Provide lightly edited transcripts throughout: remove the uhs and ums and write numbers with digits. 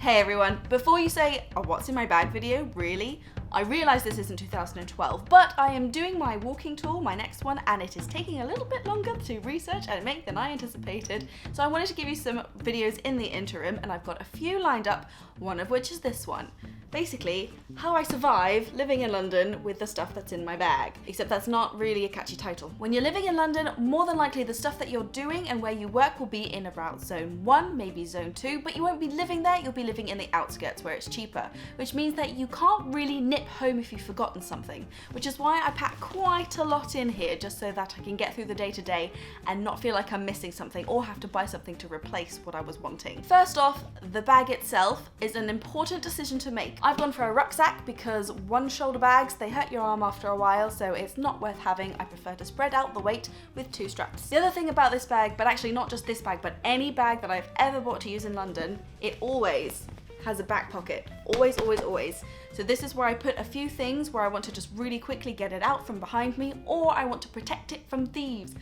Hey everyone, before you say, oh, what's in my bag video, really? I realise this isn't 2012, but I am doing my walking tour, my next one, and it is taking a little bit longer to research and make than I anticipated. So I wanted to give you some videos in the interim, and I've got a few lined up, one of which is this one. Basically, how I survive living in London with the stuff that's in my bag. Except that's not really a catchy title. When you're living in London, more than likely the stuff that you're doing and where you work will be in about zone 1, maybe zone 2, but you won't be living there, you'll be living in the outskirts where it's cheaper, which means that you can't really nip home if you've forgotten something, which is why I pack quite a lot in here just so that I can get through the day to day and not feel like I'm missing something or have to buy something to replace what I was wanting. First off, the bag itself is an important decision to make. I've gone for a rucksack because one shoulder bags, they hurt your arm after a while, so it's not worth having. I prefer to spread out the weight with 2 straps. The other thing about this bag, but actually not just this bag, but any bag that I've ever bought to use in London, it always has a back pocket. Always, always, always. So this is where I put a few things where I want to just really quickly get it out from behind me, or I want to protect it from thieves.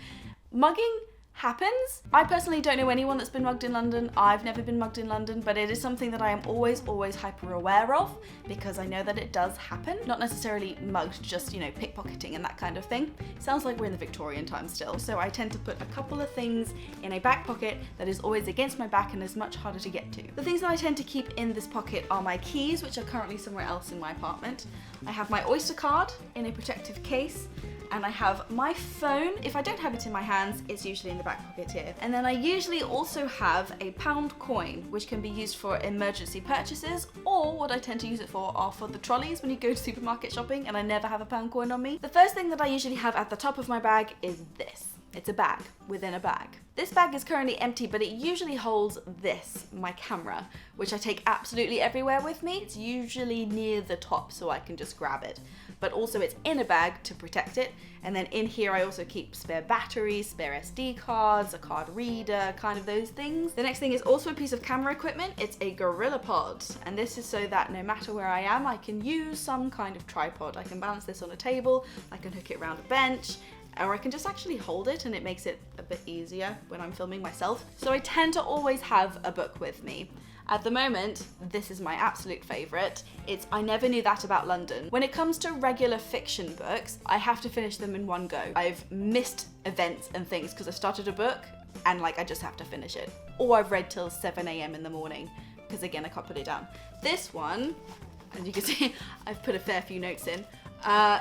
Mugging happens. I personally don't know anyone that's been mugged in London. I've never been mugged in London, but it is something that I am always hyper aware of because I know that it does happen. Not necessarily mugged, just, you know, pickpocketing and that kind of thing. Sounds like we're in the Victorian times still. So I tend to put a couple of things in a back pocket that is always against my back and is much harder to get to. The things that I tend to keep in this pocket are my keys, which are currently somewhere else in my apartment. I have my Oyster card in a protective case, and I have my phone. If I don't have it in my hands, it's usually in the back pocket here. And then I usually also have a £1 coin, which can be used for emergency purchases, or what I tend to use it for are for the trolleys when you go to supermarket shopping and I never have a £1 coin on me. The first thing that I usually have at the top of my bag is this. It's a bag within a bag. This bag is currently empty, but it usually holds this, my camera, which I take absolutely everywhere with me. It's usually near the top so I can just grab it. But also it's in a bag to protect it. And then in here I also keep spare batteries, spare SD cards, a card reader, kind of those things. The next thing is also a piece of camera equipment. It's a Gorilla Pod. And this is so that no matter where I am, I can use some kind of tripod. I can balance this on a table, I can hook it around a bench, or I can just actually hold it and it makes it a bit easier when I'm filming myself. So I tend to always have a book with me. At the moment, this is my absolute favourite. It's I Never Knew That About London. When it comes to regular fiction books, I have to finish them in one go. I've missed events and things because I started a book and like I just have to finish it. Or I've read till 7 AM in the morning because again, I can't put it down. This one, as you can see, I've put a fair few notes in.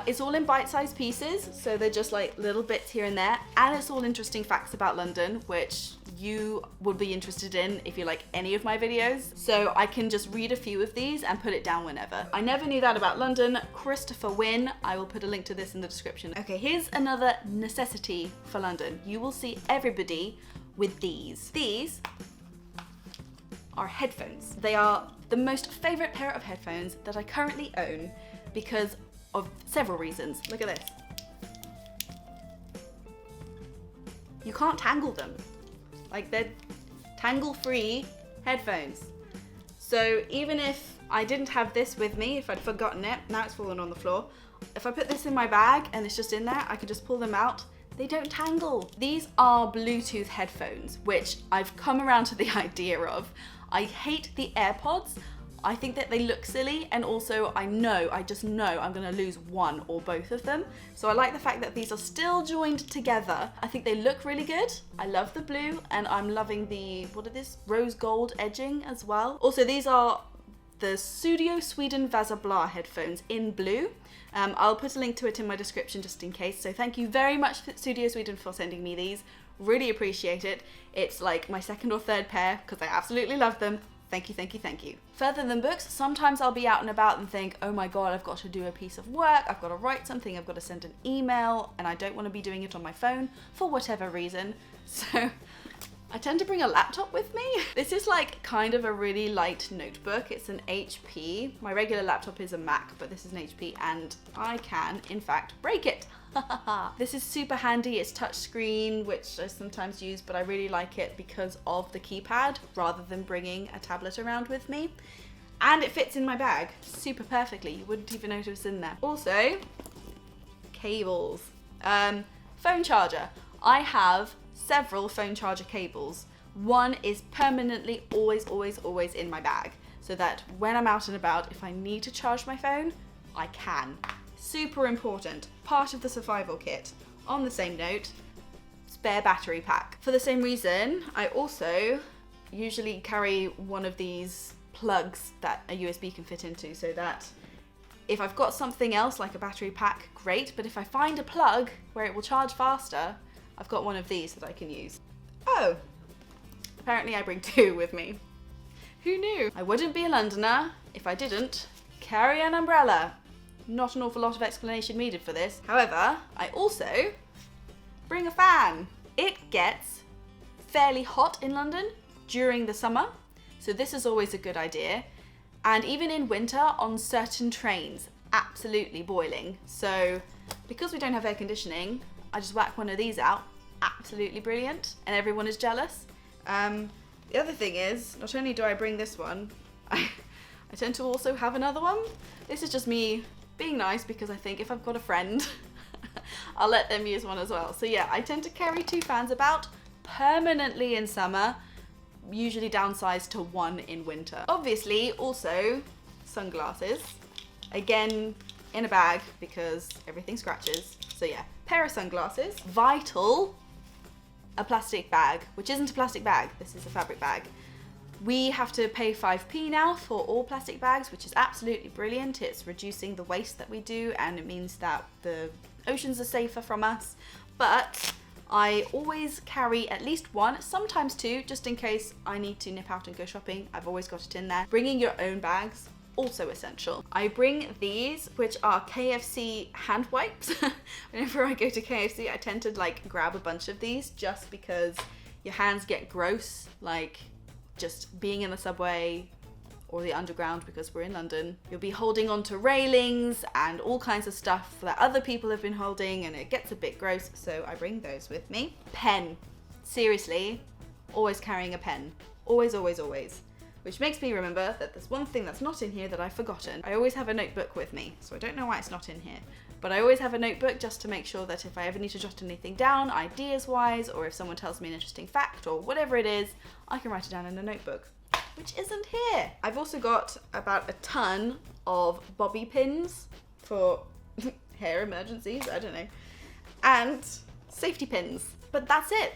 It's all in bite-sized pieces, so they're just like little bits here and there, and it's all interesting facts about London, which you would be interested in if you like any of my videos. So I can just read a few of these and put it down whenever. I Never Knew That About London, Christopher Winn. I will put a link to this in the description. Okay, here's another necessity for London. You will see everybody with these. These are headphones. They are the most favorite pair of headphones that I currently own because of several reasons. Look at this. You can't tangle them. Like, they're tangle-free headphones. So even if I didn't have this with me, if I'd forgotten it, now it's fallen on the floor. If I put this in my bag and it's just in there, I could just pull them out. They don't tangle. These are Bluetooth headphones, which I've come around to the idea of. I hate the AirPods. I think that they look silly, and also I just know I'm gonna lose one or both of them. So I like the fact that these are still joined together. I think they look really good. I love the blue, and I'm loving the, what are this? Rose gold edging as well. Also, these are the Studio Sweden Vasa Bla headphones in blue. I'll put a link to it in my description just in case. So thank you very much Studio Sweden for sending me these. Really appreciate it. It's like my second or third pair because I absolutely love them. Thank you, thank you, thank you. Further than books, sometimes I'll be out and about and think, oh my God, I've got to do a piece of work, I've got to write something, I've got to send an email, and I don't want to be doing it on my phone for whatever reason. So I tend to bring a laptop with me. This is like kind of a really light notebook. It's an HP. My regular laptop is a Mac, but this is an HP, and I can, in fact, break it. This is super handy. It's touchscreen, which I sometimes use, but I really like it because of the keypad rather than bringing a tablet around with me. And it fits in my bag super perfectly. You wouldn't even notice it's in there. Also, cables. Phone charger. I have several phone charger cables. One is permanently always in my bag. so that when I'm out and about, if I need to charge my phone, I can. Super important, part of the survival kit. On the same note, spare battery pack. For the same reason, I also usually carry one of these plugs that a USB can fit into, so that if I've got something else like a battery pack, great, but if I find a plug where it will charge faster, I've got one of these that I can use. Oh, apparently I bring two with me. Who knew? I wouldn't be a Londoner if I didn't carry an umbrella. Not an awful lot of explanation needed for this. However, I also bring a fan. It gets fairly hot in London during the summer, so this is always a good idea. And even in winter on certain trains, absolutely boiling. So because we don't have air conditioning, I just whack one of these out. Absolutely brilliant, and everyone is jealous. The other thing is, not only do I bring this one, I tend to also have another one. This is just me being nice because I think if I've got a friend, I'll let them use one as well. So yeah, I tend to carry two fans about permanently in summer, usually downsized to one in winter. Obviously, also sunglasses. Again, in a bag because everything scratches. So yeah, pair of sunglasses. Vital, a plastic bag, which isn't a plastic bag, this is a fabric bag. We have to pay 5p now for all plastic bags, which is absolutely brilliant. It's reducing the waste that we do, and it means that the oceans are safer from us. But I always carry at least one, sometimes two, just in case I need to nip out and go shopping. I've always got it in there. Bringing your own bags, also essential. I bring these, which are KFC hand wipes. Whenever I go to KFC, I tend to like grab a bunch of these just because your hands get gross, like just being in the subway or the underground, because we're in London. You'll be holding onto railings and all kinds of stuff that other people have been holding, and it gets a bit gross, so I bring those with me. Pen. Seriously, always carrying a pen. Always, always, always. Which makes me remember that there's one thing that's not in here that I've forgotten. I always have a notebook with me, so I don't know why it's not in here. But I always have a notebook just to make sure that if I ever need to jot anything down, ideas-wise, or if someone tells me an interesting fact or whatever it is, I can write it down in a notebook, which isn't here. I've also got about a ton of bobby pins for hair emergencies, I don't know, and safety pins, but that's it.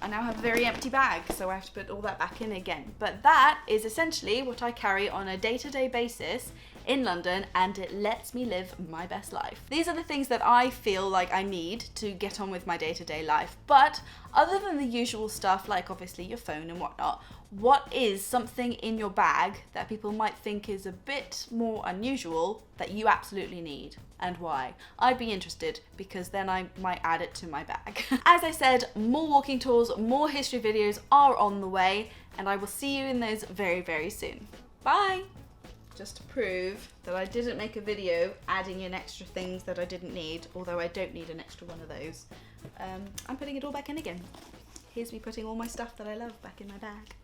I now have a very empty bag, so I have to put all that back in again. But that is essentially what I carry on a day-to-day basis in London, and it lets me live my best life. These are the things that I feel like I need to get on with my day-to-day life. But other than the usual stuff, like obviously your phone and whatnot, what is something in your bag that people might think is a bit more unusual that you absolutely need, and why? I'd be interested, because then I might add it to my bag. As I said, more walking tours, more history videos are on the way, and I will see you in those very, very soon. Bye! Just to prove that I didn't make a video adding in extra things that I didn't need, although I don't need an extra one of those, I'm putting it all back in again. Here's me putting all my stuff that I love back in my bag.